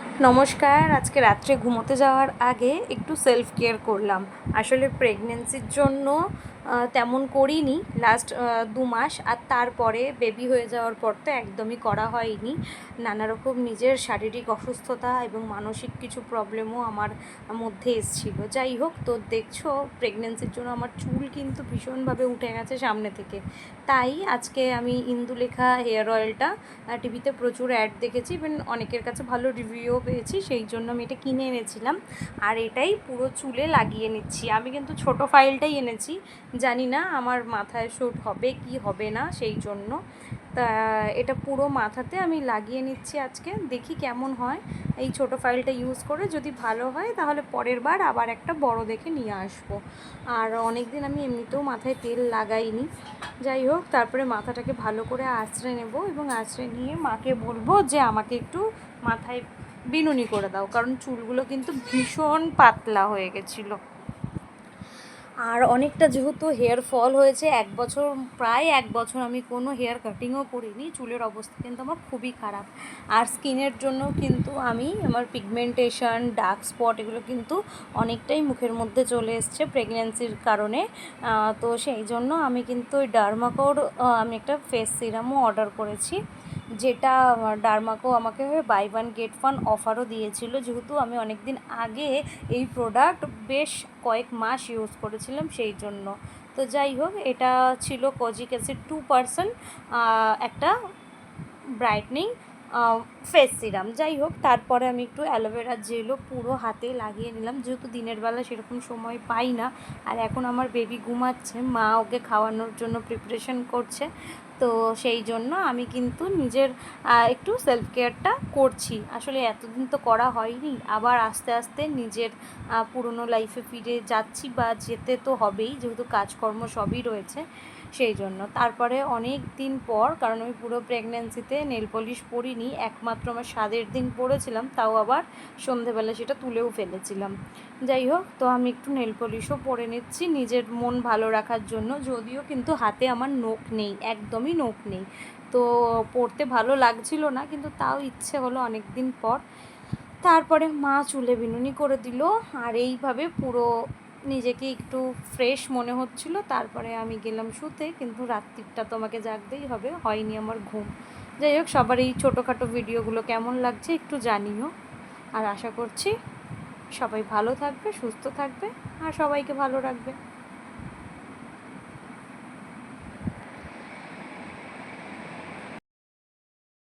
নমস্কার। আজকে রাত্রে ঘুমোতে যাওয়ার আগে একটু সেলফ কেয়ার করলাম। আসলে প্রেগনেন্সির জন্য তেমন করিনি লাস্ট 2 মাস, আর তারপরে বেবি হয়ে যাওয়ার পর তো একদমই করা হয়নি। নানা রকম নিজের শারীরিক অসুস্থতা এবং মানসিক কিছু প্রবলেমও আমার মধ্যে এসেছিল। যাই হোক, তো দেখছো প্রেগনেন্সির জন্য আমার চুল কিন্তু ভীষণভাবে উঠে গেছে সামনে থেকে। তাই আজকে আমি ইন্দুলেখা হেয়ার অয়েলটা টিভিতে প্রচুর অ্যাড দেখেছি, ইভেন অনেকের কাছে ভালো রিভিউও পেয়েছি, সেই জন্য আমি এটা কিনে এনেছিলাম। আর এটাই পুরো চুলে লাগিয়ে নিচ্ছি। আমি কিন্তু ছোট ফাইলটাই এনেছি, জানি না আমার মাথায় শ্যুট হবে কি হবে না, সেই জন্য তা এটা পুরো মাথাতে আমি লাগিয়ে নিচ্ছি আজকে। দেখি কেমন হয় এই ছোট ফাইলটা ইউজ করে। যদি ভালো হয় তাহলে পরের বার আবার একটা বড় দেখে নিয়ে আসবো। আর অনেক দিন আমি এমনিতেও মাথায় তেল লাগাইনি। যাই হোক, তারপরে মাথাটাকে ভালো করে আঁচড়ে নেব এবং আঁচড়ে নিয়ে মাকে বলবো যে আমাকে একটু মাথায় বিনুনি করে দাও, কারণ চুলগুলো কিন্তু ভীষণ পাতলা হয়ে গেছিলো। আর অনেকটা যেহেতু হেয়ার ফল হয়েছে, প্রায় এক বছর আমি কোনো হেয়ার কাটিংও করিনি, চুলের অবস্থা কিন্তু আমার খুবই খারাপ। আর স্কিনের জন্য কিন্তু আমার পিগমেন্টেশন, ডার্ক স্পট এগুলো কিন্তু অনেকটাই মুখের মধ্যে চলে এসছে প্রেগনেন্সির কারণে। তো সেই জন্য আমি কিন্তু ওই ডার্মাকোর আমি একটা ফেস সিরামও অর্ডার করেছি, যেটা ডার্মাকো আমাকে বাই ওয়ান গেট ওয়ান অফারও দিয়েছিল, যেহেতু আমি অনেক দিন আগে এই প্রোডাক্ট বেশ কয়েক মাস ইউজ করেছিলাম সেই জন্য। তো যাই হোক, এটা ছিল কোজিক অ্যাসিড 2% একটা ব্রাইটনিং ফেস সিরাম। যাই হোক, তারপরে আমি একটু অ্যালোভেরা জেলও পুরো হাতে লাগিয়ে নিলাম, যেহেতু দিনের বেলা সেরকম সময় পাই না। আর এখন আমার বেবি ঘুমাচ্ছে, মা ওকে খাওয়ানোর জন্য প্রিপারেশন করছে। তো সেই জন্য আমি কিন্তু নিজের একটু সেলফ কেয়ারটা করছি। আসলে এতদিন তো করা হয়নি, আবার আস্তে আস্তে নিজের পুরনো লাইফে ফিরে যাচ্ছি, বা যেতে তো হবেই, যেহেতু কাজকর্ম সবই রয়েছে সেই জন্য। তারপরে অনেক দিন পর, কারণ আমি পুরো প্রেগনেন্সিতে নেল পলিশ পরিনি, একমাত্র আমার স্বাদের দিন পরেছিলাম, তাও আবার সন্ধেবেলা সেটা তুলেও ফেলেছিলাম। যাই হোক, তো আমি একটু নেল পলিশও পরে নিচ্ছি নিজের মন ভালো রাখার জন্য। যদিও কিন্তু হাতে আমার নখ নেই, একদমই নখ নেই, তো পরতে ভালো লাগছিল না, কিন্তু তাও ইচ্ছে হলো অনেক দিন পর। তারপরে মা চুলে বিনুনি করে দিল, আর এইভাবে পুরো নিজেকে একটু ফ্রেশ মনে হচ্ছিল। তারপরে আমি গেলাম শুতে, কিন্তু রাত্রিটা তো আমাকে জাগতেই হবে, হয়নি আমার ঘুম। যাই হোক, সবার এই ছোটোখাটো ভিডিওগুলো কেমন লাগছে একটু জানিও। আর আশা করছি সবাই ভালো থাকবে, সুস্থ থাকবে, আর সবাইকে ভালো রাখবে।